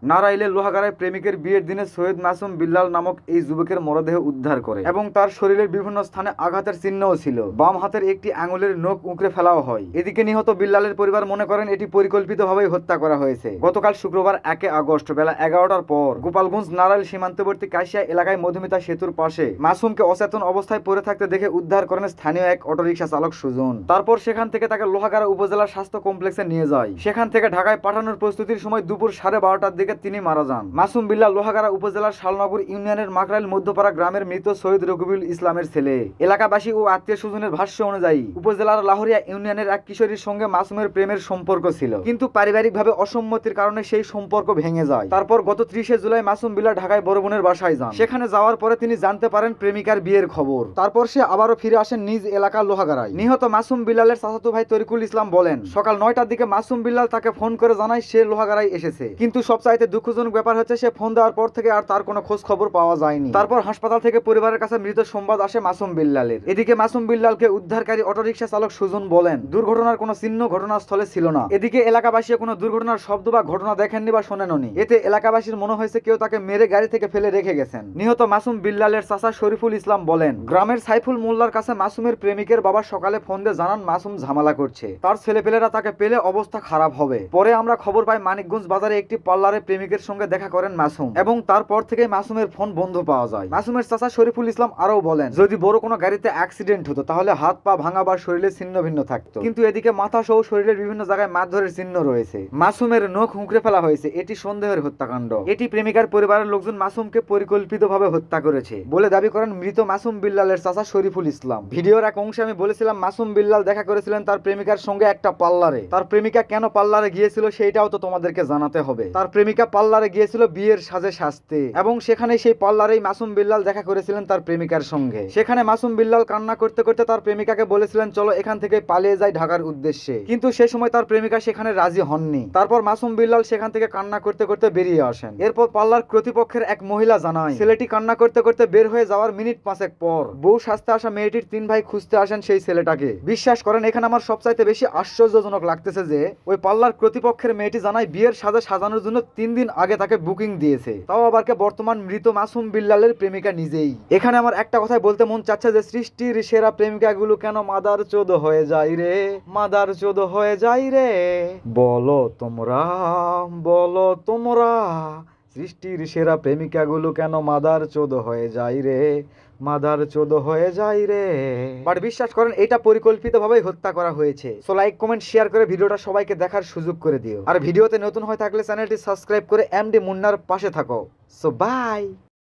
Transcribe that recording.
নারাইলের লোহাগাড়ায় প্রেমিকের বিয়ের দিনে সৈয়দ মাসুম বিল্লাল নামক এই যুবকের মরদেহ উদ্ধার করে এবং তার শরীরের বিভিন্ন স্থানে আঘাতের চিহ্নও ছিল। বাম হাতের একটি আঙুলের নখ উঁকড়ে ফেলাও হয়। এদিকে নিহত বিল্লালের পরিবার মনে করেন এটি পরিকল্পিতভাবেই হত্যা করা হয়েছে। গতকাল শুক্রবার 1 আগস্ট বেলা 11টার পর গোপালগঞ্জ নারাইল সীমান্তবর্তী কাশিয়া এলাকায় মধুমিতা সেতুর পাশে মাসুমকে অচেতন অবস্থায় পড়ে থাকতে দেখে উদ্ধার করেন স্থানীয় এক অটোরিকশা চালক সুজন। তারপর সেখান থেকে তাকে লোহাগাড়া উপজেলা স্বাস্থ্য কমপ্লেক্সে নিয়ে যায়। সেখান থেকে ঢাকায় পাঠানোর প্রস্তুতির সময় দুপুর 12:30টার দিকে তিনি মারা যান। মাসুম বিল্লাল লোহাগাড়া উপজেলার শালনগর ইউনিয়নের মাকরাইল মধ্যপাড়া গ্রামের মৃত সৈয়দ রকিবুল ইসলামের ছেলে। এলাকাবাসী ও আত্মীয় স্বজনের ভাষ্য অনুযায়ী উপজেলার লাহোরিয়া ইউনিয়নের এক কিশোরীর সঙ্গে মাসুমের প্রেমের সম্পর্ক ছিল, কিন্তু পারিবারিকভাবে অসম্মতির কারণে সেই সম্পর্ক ভেঙে যায়। তারপর গত 30 জুলাই মাসুম বিল্লাল ঢাকায় বড় বোনের বাসায় যান। সেখানে যাওয়ার পরে তিনি জানতে পারেন প্রেমিকার বিয়ের খবর। তারপর সে আবারও ফিরে আসেন নিজ এলাকা লোহাগাড়ায়। নিহত মাসুম বিল্লালের চাচাতো ভাই তরিকুল ইসলাম বলেন, সকাল 9টার দিকে মাসুম বিল্লাল তাকে ফোন করে জানায় সে লোহাগাড়ায় এসেছে, কিন্তু সবচাইতে দুঃখজনক ব্যাপার হচ্ছে সে ফোন দেওয়ার পর থেকে আর তার কোনো খোঁজ খবর পাওয়া যায়নি। তারপর হাসপাতাল থেকে পরিবারের কাছে মৃত সংবাদ আসে মাসুম বিল্লালের। এদিকে মাসুম বিল্লালকে উদ্ধারকারী অটোরিকশা চালক সুজন বলেন, দুর্ঘটনার কোনো চিহ্ন ঘটনাস্থলে ছিল না। এদিকে এলাকাবাসী কোনো দুর্ঘটনার শব্দ বা ঘটনা দেখেননি বা শোনেননি। এতে এলাকাবাসীর মনে হয়েছে কেউ তাকে মেরে গাড়ি থেকে ফেলে রেখে গেছেন। নিহত মাসুম বিল্লালের চাচা শরীফুল ইসলাম বলেন, গ্রামের সাইফুল মোল্লার কাছে মাসুমের প্রেমিকের বাবা সকালে ফোন দিয়ে জানান মাসুম ঝামেলা করছে, তার ছেলেপেলেরা তাকে পেলে অবস্থা খারাপ হবে। পরে আমরা খবর পাই মানিকগঞ্জ বাজারে একটি পার্লারে প্রেমিকের সঙ্গে দেখা করেন মাসুম, এবং তারপর থেকে মাসুমের ফোন বন্ধ পাওয়া যায়। মাসুমের চাচা শরীফুল ইসলাম আরও বলেন, যদি বড় কোনো গাড়িতে অ্যাক্সিডেন্ট হতো তাহলে হাত পা ভাঙা বা শরীরে ছিন্ন ভিন্ন থাকতো, কিন্তু এদিকে মাথা সহ শরীরের বিভিন্ন জায়গায় মারধরের চিহ্ন রয়েছে। মাসুমের নখ হুঁকড়ে ফেলা হয়েছে। এটি সন্দেহের হত্যাকাণ্ড। এটি প্রেমিকার পরিবারের লোকজন মাসুমকে পরিকল্পিতভাবে হত্যা করেছে বলে দাবি করেন মৃত মাসুম বিল্লালের চাচা শরীফুল ইসলাম। ভিডিওর এক অংশে আমি বলেছিলাম মাসুম বিল্লাল দেখা করেছিলেন তার প্রেমিকার সঙ্গে একটা পার্লারে। তার প্রেমিকা কেন পার্লারে গিয়েছিল সেইটাও তো তোমাদেরকে জানাতে হবে। তার প্রেমিকা পার্লারে গিয়েছিল বিয়ের সাজে সাজতে, এবং সেখানে সেই পার্লারেই মাসুম বিল্লাল দেখা করেছিলেন তার প্রেমিকার সঙ্গে। সেখানে মাসুম বিল্লাল কান্না করতে করতে তার প্রেমিকাকে বলেছিলেন চলো এখান থেকে পালিয়ে যাই ঢাকার উদ্দেশ্যে, কিন্তু সে সময় তার প্রেমিকা সেখানে রাজি হননি। তারপর মাসুম বিল্লাল সেখান থেকে কান্না করতে করতে বেরিয়ে আসেন। এরপর পার্লার কর্তৃপক্ষের এক মহিলা জানায় ছেলেটি কান্না করতে করতে বের হয়ে যাওয়ার মিনিট 5 পর বউ সাজতে আসা মেয়েটির 3 ভাই খুঁজতে আসেন সেই ছেলেটাকে। বিশ্বাস করেন এখানে আমার সবচাইতে বেশি আশ্চর্যজনক লাগতেছে যে ওই পার্লার কর্তৃপক্ষের মেয়েটি জানায় বিয়ের সাজে সাজানোর জন্য 3 দিন আগে তাকে বুকিং দিয়েছে, তাও আবার বর্তমান মৃত মাসুম বিল্লালের প্রেমিকা নিজেই। এখানে আমার একটা কথাই বলতে মন চাচ্ছে যে সৃষ্টির সেরা প্রেমিকাগুলো কেন মাদার চোদ হয়ে যায় রে, মাদার চোদ হয়ে যায় রে। বলো তোমরা, বলো তোমরা, সৃষ্টির সেরা প্রেমিকাগুলো কেন মাদার চোদ হয়ে যায় রে, মাদার চোদ হয়ে যায় রে। বাট বিশ্বাস করেন এটা পরিকল্পিতভাবেই হত্যা করা হয়েছে। সো লাইক কমেন্ট শেয়ার করে ভিডিওটা সবাইকে দেখার সুযোগ করে দিও। আর ভিডিওতে নতুন হয়ে থাকলে চ্যানেলটি সাবস্ক্রাইব করে এমডি মুন্নার পাশে থাকো। So by.